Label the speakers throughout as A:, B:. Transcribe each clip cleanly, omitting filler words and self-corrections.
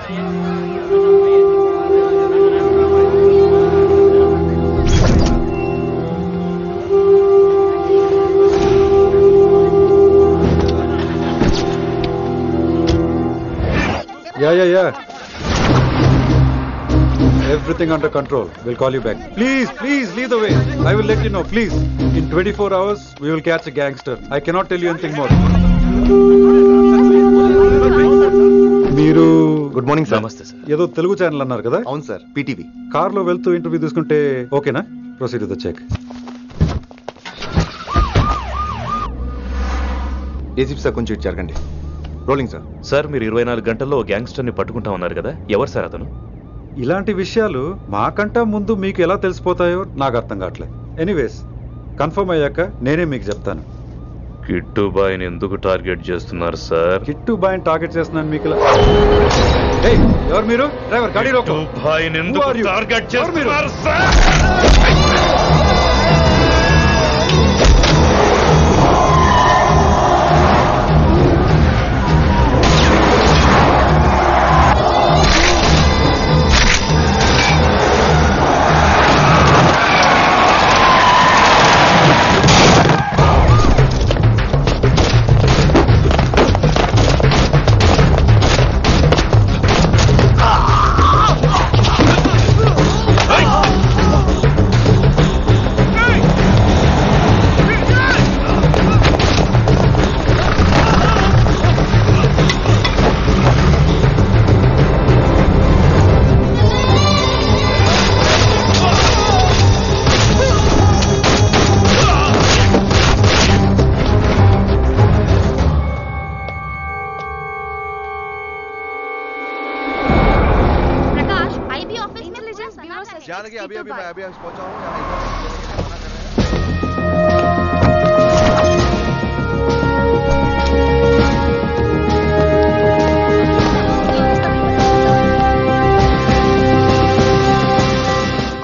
A: Yeah. Everything under control. We'll call you back. Please, lead the way. I will let you know, please. In 24 hours, we will catch a gangster. I cannot tell you anything more. మీరు
B: good morning sir. నమస్తే sir.
A: ఏదో Telugu channel అన్నారు కదా?
B: అవును sir, PTV.
A: కార్లో వెళ్తూ interview తీసుకుంటే ఓకేనా? Proceed with the check.
B: ACP sir కొంచెం జరగండి. Rolling sir.
C: సార్, మీరు 24 గంటల్లో గ్యాంగ్స్టర్ని పట్టుకుంటామన్నారు కదా, ఎవరు సార్ అతను?
A: ఇలాంటి విషయాలు మాకంటా ముందు మీకు ఎలా తెలిసిపోతాయో నాకు అర్థం కావట్లేదు. ఎనీవేస్, కన్ఫర్మ్ అయ్యాక నేనే మీకు చెప్తాను.
C: కిట్టుబాయిని ఎందుకు టార్గెట్ చేస్తున్నారు సార్?
A: కిట్టుబాయిని టార్గెట్ చేస్తున్నాను మీకు. ఎవరు మీరు? డ్రైవర్, గాడి రోకో.
C: కిట్టుబాయిని ఎందుకు టార్గెట్ చేస్తున్నారు సార్?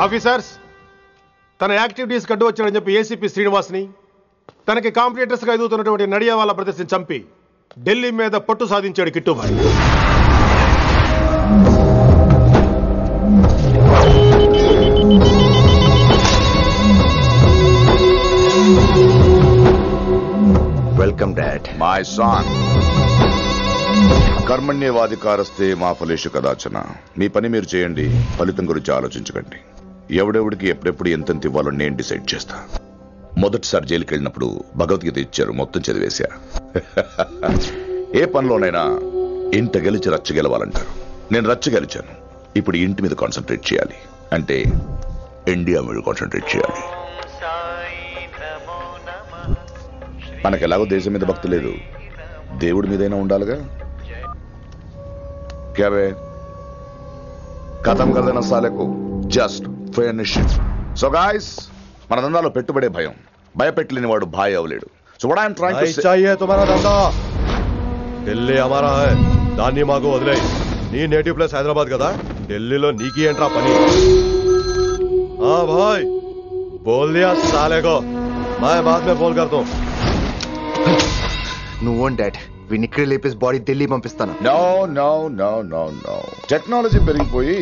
D: ఆఫీసర్స్, తన యాక్టివిటీస్ కడ్డు వచ్చాడని చెప్పి ఏసీపీ శ్రీనివాస్ని, తనకి కాంపిటీటర్స్గా ఎదుగుతున్నటువంటి నడియావాల బ్రదర్స్ని చంపి ఢిల్లీ మీద పట్టు సాధించాడు Kittubhai.
B: Welcome dad.
E: My son, కర్మణ్యేవాధికారస్తే మా ఫలేషు కదాచన. మీ పని మీరు చేయండి, ఫలితం గురించి ఆలోచించకండి. ఎవడెవడికి ఎప్పుడెప్పుడు ఎంతెంత ఇవ్వాలో నేను డిసైడ్ చేస్తా. మొదటిసారి జైలుకి వెళ్ళినప్పుడు భగవద్గీత ఇచ్చారు, మొత్తం చదివేశా. ఏ పనిలోనైనా ఇంట గెలిచి రచ్చ గెలవాలంటారు. నేను రచ్చ గెలిచాను. ఇప్పుడు ఇంటి మీద కాన్సన్ట్రేట్ చేయాలి, అంటే ఇండియా మీద కాన్సన్ట్రేట్ చేయాలి. మనకు ఎలాగో దేశం మీద భక్తి లేదు, దేవుడి మీదైనా ఉండాలిగా. క్యాబే ఖతం కదన సాలకు జస్ట్ ఫినిష్. సో గాయ్స్, మన దందాలో పెట్టుబడే భయం. భయపెట్టలేని వాడు భాయ్ అవలేడు. So what I'm trying to say,
D: चाहिए तुम्हारा धंधा, ఢిల్లీ हमारा है. దాన్ని మాకు వదిలే. నీ నేటివ్ ప్లేస్ హైదరాబాద్ కదా, ఢిల్లీలో నీకి ఏంట్రా పని? हाँ भाई, बोल दिया साले को, मैं बाद में फोन करता हूँ.
B: నువ్వు డాడ్, వీడిని ఇక్కడ లేపేసి బాడీ ఢిల్లీ పంపిస్తాను.
E: No no no no no. Technology పెరిగిపోయి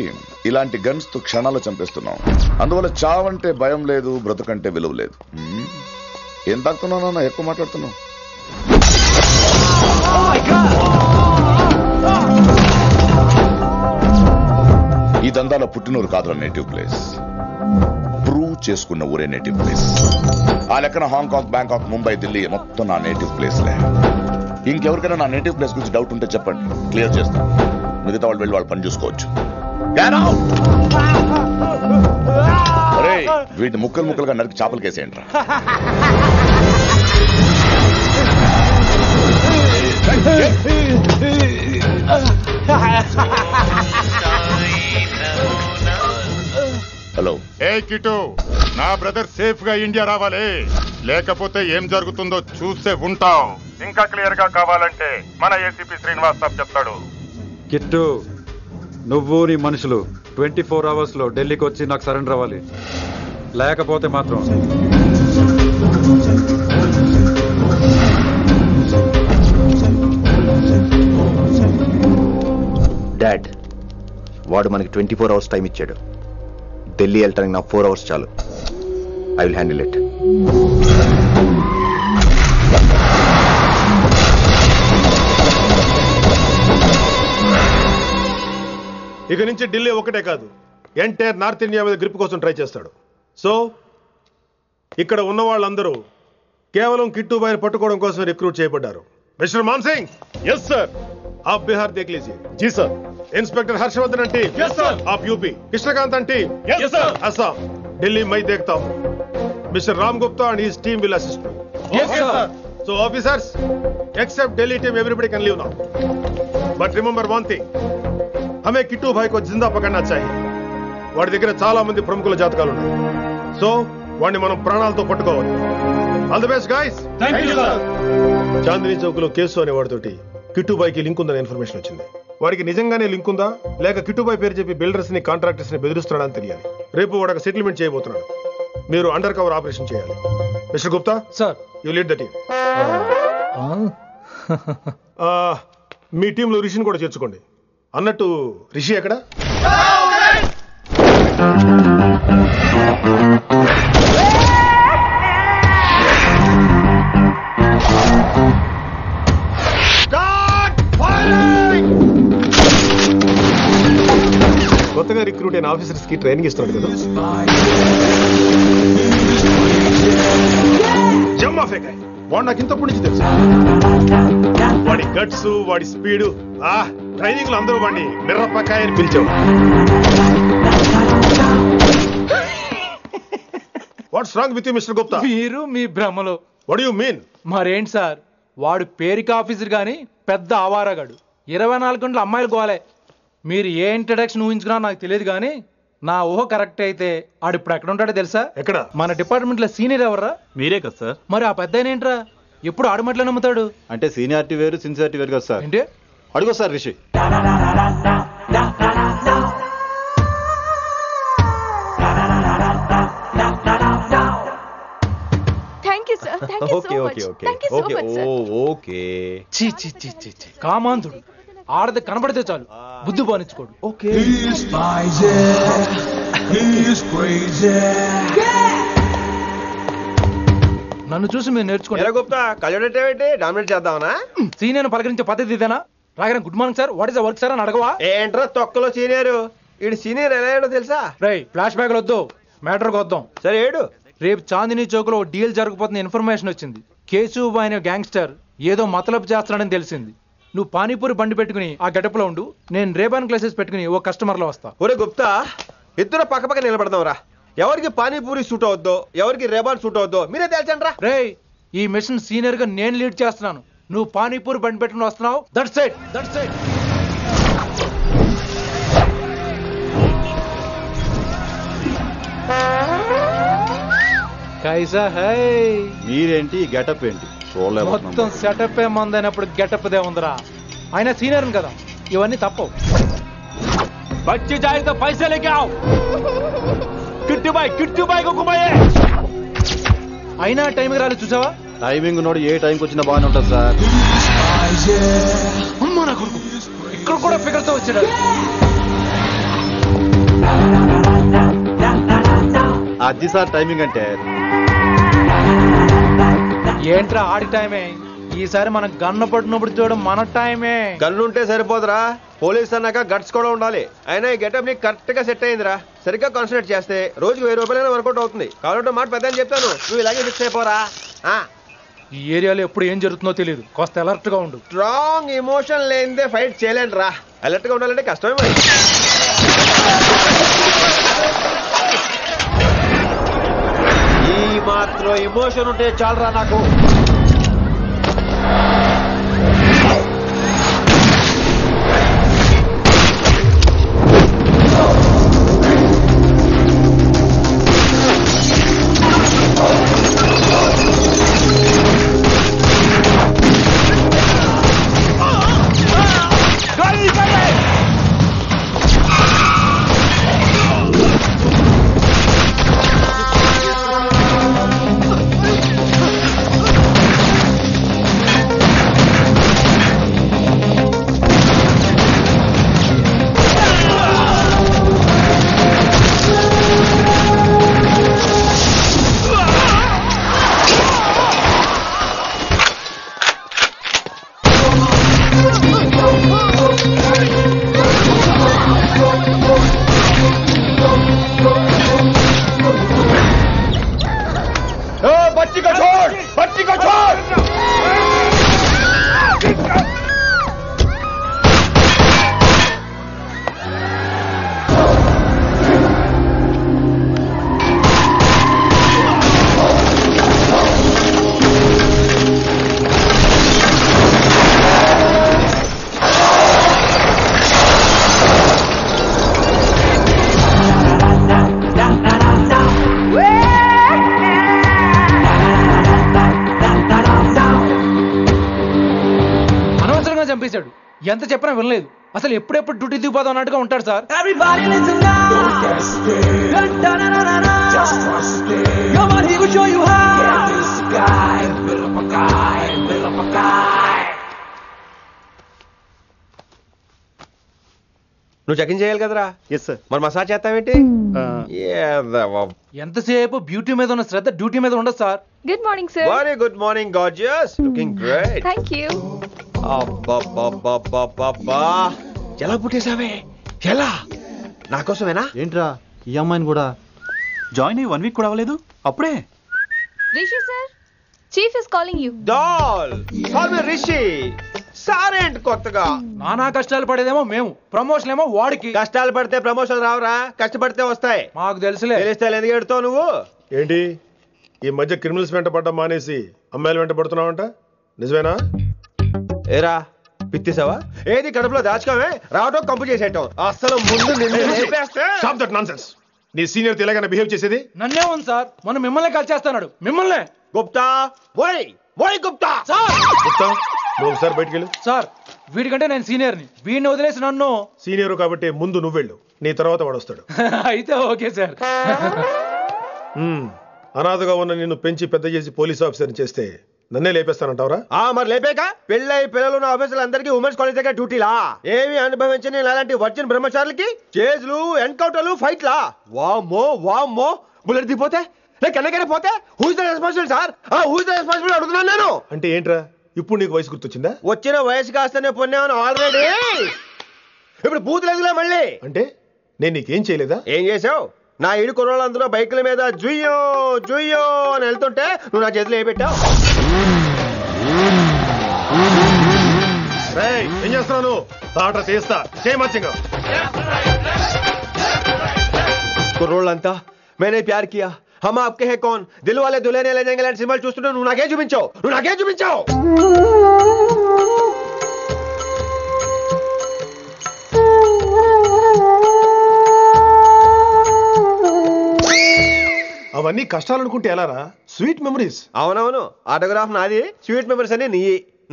E: ఇలాంటి గన్స్ తో క్షణాలు చంపేస్తున్నాం. అందువల్ల చావంటే భయం లేదు, బ్రతుకంటే విలువ లేదు. ఏం తాకుతున్నావు నాన్న, ఎక్కువ మాట్లాడుతున్నావు. ఈ దందాలో పుట్టినూరు కాదురా నేటివ్ ప్లేస్, ప్రూవ్ చేసుకున్న ఊరే నేటివ్ ప్లేస్. ఆ లెక్కన హాంకాంగ్, బ్యాంకాక్, ముంబై, ఢిల్లీ మొత్తం నా నేటివ్ ప్లేస్లే. ఇంకెవరికైనా నా నేటివ్ ప్లేస్ గురించి డౌట్ ఉంటే చెప్పండి, క్లియర్ చేస్తాను. మిగతా వాళ్ళు వెళ్ళి వాళ్ళు పని చూసుకోవచ్చు. వీటిని ముక్కలు ముక్కలుగా నరికి చేపలు కేసేయండి రా. హలో.
F: ఏ కిటు, నా బ్రదర్ సేఫ్ గా ఇండియా రావాలి, లేకపోతే ఏం జరుగుతుందో చూసే ఉంటాం. ఇంకా క్లియర్ గా కావాలంటే మన ఏసీపీ శ్రీనివాస్ సాబ్ చెప్తాడు.
A: కిట్టు, నువ్వు నీ మనుషులు 24 hours లో ఢిల్లీకి వచ్చి నాకు సరెండర్ అవ్వాలి. లేకపోతే మాత్రం
B: డాడ్, వాడు మనకి 24 hours టైం ఇచ్చాడు. ఢిల్లీ వెళ్ళటానికి నాకు 4 hours చాలు. I will handle it.
G: ఇక నుంచి ఢిల్లీ ఒకటే కాదు, ఎంటైర్ నార్త్ ఇండియా మీద గ్రిప్ కోసం ట్రై చేస్తాడు. సో ఇక్కడ ఉన్న వాళ్ళందరూ కేవలం కిట్టుబాయిని పట్టుకోవడం కోసం రిక్రూట్ చేయబడ్డారు. Mister Man Singh.
D: Yes sir.
G: आप बिहार देख लीजिए.
D: जी sir.
G: Inspector Harshvardhan aunty.
D: Yes sir.
G: आप UP. Krishnakant aunty.
D: Yes sir.
G: Assam. Delhi मैं देखता हूँ. Mister Ram Gupta and his team will assist me.
D: Yes sir.
G: So officers, except Delhi team, everybody can leave now. But remember one thing. हमें किट्टू भाई को जिंदा पकड़ना चाहिए. వాడి దగ్గర చాలా మంది ప్రముఖుల జాతకాలు ఉన్నాయి. సో వాడిని మనం ప్రాణాలతో పట్టుకోవాలి. All the best guys.
D: Thank you sir.
G: Chandni Chowk లో కేసు అనే వాడితోటి కిట్టుబాయికి లింక్ ఉందని ఇన్ఫర్మేషన్ వచ్చింది. వాడికి నిజంగానే లింక్ ఉందా లేక కిట్టుబాయి పేరు చెప్పి బిల్డర్స్ ని కాంట్రాక్టర్స్ ని బెదిరిస్తున్నాడని తెలియాలి. రేపు వాడు ఒక సెటిల్మెంట్ చేయబోతున్నాడు. మీరు అండర్ కవర్ ఆపరేషన్ చేయాలి. Mister Gupta
H: sir,
G: you lead the team. మీ టీంలో రిషిని కూడా చేర్చుకోండి. అన్నట్టు రిషి ఎక్కడ? కొత్తగా రిక్రూట్ అయిన ఆఫీసర్స్ కి ట్రైనింగ్ ఇస్తున్నాడు కదా. జమ్మా ఫేకాయ్ వాడు నాకు ఇంతప్పటి నుంచి తెలుసు. వాడి గట్స్, వాడి స్పీడు, ట్రైనింగ్ లో అందరూ వాడిని మిర్రపకాయ అని పిలిచేవాడు. What's wrong with you mister Gupta?
H: మీరు మీ భ్రమలో.
G: What you mean?
H: మరేంటి సార్, వాడు పేరుకి ఆఫీసర్ గాని పెద్ద ఆవారాగాడు. 24 గంటలు అమ్మాయిలు గోలే. మీరు ఏ ఇంట్రడక్షన్ ఊహించుకున్నా నాకు తెలియదు కానీ నా ఊహ కరెక్ట్ అయితే ఆడు ఇప్పుడు ఎక్కడ ఉంటాడో తెలుసా?
G: ఎక్కడ?
H: మన డిపార్ట్మెంట్ లో సీనియర్ ఎవర్రా?
C: మీరే కదా సార్.
H: మరి ఆ పెద్ద ఏంట్రా ఎప్పుడు ఆడమట్లో నమ్ముతాడు?
I: అంటే సీనియారిటీ వేరు సిన్సియారిటీ వేరు కదా సార్.
H: ఏంటి
I: అడుగు సార్ రిషి.
H: చీ చీ చీ చీ చీ. కామాంధుడు. ఆడది కనబడితే చాలు బుద్ధి బానించుకోడు. ఓకే. నన్ను చూసి మీరు నేర్చుకోండి.
G: డామినేట్ చేద్దామనా?
H: సీనియర్ పలకరించే పద్ధతి ఇదేనా? రాగానే good morning sir, what is the work sir అని అడగవా?
G: ఏంట్రా తొక్కలో సీనియర్? ఈడు సీనియర్ ఎలా ఏడో తెలుసా?
H: రై ఫ్లాష్ బ్యాక్ వద్దు, మ్యాటర్కి వద్దాం.
G: సరే ఏడు.
H: రేపు చాందినీ చౌక్ లో డీల్ జరగబోతున్న ఇన్ఫర్మేషన్ వచ్చింది. కేశూబాయ్ అనే గ్యాంగ్స్టర్ ఏదో మతలబు చేస్తున్నాడని తెలిసింది. నువ్వు పానీపూరి బండి పెట్టుకుని ఆ గడప లో ఉండు, నేను రేబాన్ గ్లాసెస్ పెట్టుకుని ఓ కస్టమర్ లో వస్తా.
G: ఒరే గుప్తా, ఇద్దరు పక్క పక్క నిలబడదాం రా. ఎవరికి పానీపూరి సూట్ అవుద్దో ఎవరికి రేబాన్ సూట్ అవుద్దో మీరే తేల్చండి రా.
H: రే, ఈ మిషన్ సీనియర్ గా నేను లీడ్ చేస్తున్నాను. నువ్వు పానీపూరి బండి పెట్టుకుని వస్తున్నావు. That's it, that's it. కైసా హై?
I: మీరేంటి గెటప్ ఏంటి?
H: మొత్తం సెటప్ ఏ మందైనప్పుడు గెటప్ దే ఉందిరా. ఆయన సీనియర్ కదా, ఇవన్నీ తప్పవు. బచ్చి జాయితో పైసా లేకే ఆవ్. కిట్టుబాయ్ కుక్కుబాయే. అయినా టైంకి రాలేదు చూసావా?
I: టైమింగ్ నోడు ఏ టైంకి వచ్చినా బాగానే ఉంటుంది సార్.
H: అమ్మ నా కొడుకు, ఇక్కడ కూడా ఫిగర్ తో వచ్చాడు.
I: అది సార్ టైమింగ్ అంటే.
H: ఏంట్రా ఆడి టైమే? ఈసారి మనం గన్ను పట్టినప్పుడు చూడడం మన టైమే.
G: గన్ను ఉంటే సరిపోదురా, పోలీస్ అన్నాక గట్స్ కూడా ఉండాలి. అయినా ఈ గెటప్ నీకు కరెక్ట్ గా సెట్ అయిందిరా. సరిగ్గా కాన్సన్ట్రేట్ చేస్తే రోజుకి 1000 రూపాయలైనా వర్కౌట్ అవుతుంది. కాబట్టి మాట పెద్ద అని చెప్తాను, నువ్వు ఇలాగే ఫిక్స్ అయిపోరా.
H: ఈ ఏరియాలో ఎప్పుడు ఏం జరుగుతుందో తెలియదు, కాస్త అలర్ట్ గా ఉండు.
G: స్ట్రాంగ్ ఎమోషన్ లేనిదే ఫైట్ చేయలేను రా. అలర్ట్ గా ఉండాలంటే కష్టమే మరి. ఈ మాత్రం ఎమోషన్ ఉంటే చాలరా నాకు.
H: ఎంత చెప్పినా వినలేదు. అసలు ఎప్పుడెప్పుడు డ్యూటీ దిగిపోదాం అన్నట్టుగా ఉంటాడు సార్.
J: నువ్వు చెకింగ్ చేయాలి కదరా?
I: Yes sir.
J: మరి మసాజ్ చేస్తావేంటి?
H: ఎంతసేపు బ్యూటీ మీద ఉన్న శ్రద్ధ డ్యూటీ మీద ఉండదు sir.
K: Good morning sir.
J: Very good morning gorgeous, looking great.
K: Thank you.
J: అబ్బబ్బబ్బబ్బబ్బా, ఎలా పుట్టేశావే? ఎలా? నా కోసమేనా?
I: ఏంట్రా ఈ అమ్మాయిని కూడా
L: జాయిన్ అయ్యి 1 వీక్ కూడా అవ్వలేదు అప్పుడే.
K: Rishi sir, chief is calling you.
J: డాల్ కాల్ మీ రిషి. సారేంటి కొత్తగా?
H: నానా కష్టాలు పడేదేమో మేము, ప్రమోషన్ ఏమో వాడికి.
J: కష్టాలు పడితే ప్రమోషన్ రావురా, కష్టపడితే వస్తాయి.
H: మాకు తెలుసులే.
J: తెలిస్తే ఎందుకు ఎడుతావు నువ్వు?
G: ఏంటి ఈ మధ్య క్రిమినల్స్ వెంట పడ్డం మానేసి అమ్మాయిలు వెంట పడుతున్నావంట, నిజమేనా?
J: ఏరా పిత్తిసావా? ఏది కడుపులో దాచుకోవే, రావటం కంపు చేసేయటం. అసలు ముందు నిన్ను లేపేస్తే.
G: Stop that nonsense. నీ సీనియర్ తెలంగాణ బిహేవ్ చేసేది.
H: నన్నే ఉంది సార్, మనం మిమ్మల్ని కాల్ చేస్తున్నాడు. మిమ్మల్నే.
J: గుప్తా ఓయ్ ఓయ్ గుప్తా.
G: గుప్తా, నువ్వు ఒకసారి బయటికి వెళ్ళు.
H: సార్ వీడికంటే నేను సీనియర్ని, వీడిని వదిలేసి నన్ను.
G: సీనియర్ కాబట్టి ముందు నువ్వు వెళ్ళు, నీ తర్వాత వాడు వస్తాడు.
H: అయితే ఓకే సార్.
G: అనాథగా ఉన్న నిన్ను పెంచి పెద్ద చేసి పోలీస్ ఆఫీసర్ని చేస్తే నన్నే లేపేస్తానంటావరా?
J: మరి లేపాక పెళ్ళై పిల్లలు ఉన్న ఆఫీసులు అందరికీ ఉమెన్స్ కాలేజ్ దగ్గర డ్యూటీలా? ఏమి అనుభవించని అలాంటి వర్జిన్ బ్రహ్మచారులకి చేజ్లు, ఎన్కౌంటర్లు, ఫైట్లా? వామ్మో వామ్మో, బుల్లెట్ దిగిపోతే కన్నకైనా పోతే who is the responsible sir? Who is the responsible అడుగుతున్నాను నేను.
G: అంటే ఏంట్రా ఇప్పుడు నీకు వయసు గుర్తొచ్చిందా?
J: వచ్చిన వయసు కాస్తనే పొన్నాను ఆల్రెడీ. ఇప్పుడు బూత్ లేదులే మళ్ళీ.
G: అంటే నేను నీకేం చేయలేదా?
J: ఏం చేసావు? నా ఇడు కుర్రోళ్ళందరూ బైకుల మీద జుయ్యో జుయ్యో అని వెళ్తుంటే నువ్వు నా చేతిలో ఏ పెట్టావు?
G: ఏం చేస్తున్నాను? తాట తీస్తా చేయమచ్చంగా.
J: కుర్రోళ్ళంతా मैंने प्यार किया, हम आपके हैं कौन, दिल वाले दुल्हने ले जाएंगे लाంటి సినిమాలు చూస్తుంటే నువ్వు నాకే చూపించావు.
G: అవన్నీ కష్టాలనుకుంటే ఎలారా? Sweet memories.
J: అవునవును, ఆటోగ్రాఫ్ నాది, స్వీట్ మెమరీస్ అని నీ.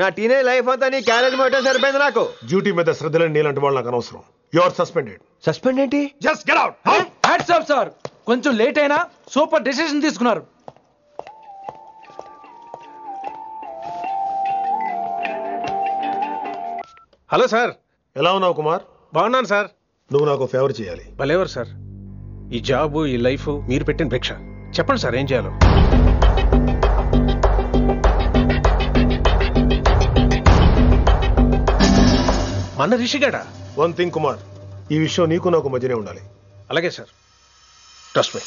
J: నా టీనేజ్ లైఫ్ అంతా నీ క్యారేజ్ మోటే సరిపోయింది నాకు.
G: డ్యూటీ మీద శ్రద్ధలేని నీలాంటి వాళ్ళు నాకు అనవసరం. You are suspended.
J: సస్పెండ్ ఏంటి?
G: Just get out.
H: Hats off sir, కొంచెం లేట్ అయినా సూపర్ డెసిషన్ తీసుకున్నారు.
M: Hello sir.
G: ఎలా ఉన్నావు కుమార్?
M: బాగున్నాను సార్.
G: నువ్వు నాకు ఫేవర్ చేయాలి.
M: భలేవారు సార్. ఈ జాబు, ఈ లైఫ్ మీరు పెట్టిన భిక్ష. చెప్పండి సార్ ఏం చేయాలో. మన రిషిగాడా?
G: వన్ థింగ్ కుమార్, ఈ విషయం నీకు నాకు మధ్యనే ఉండాలి.
M: అలాగే సార్, ట్రస్ట్ మీ.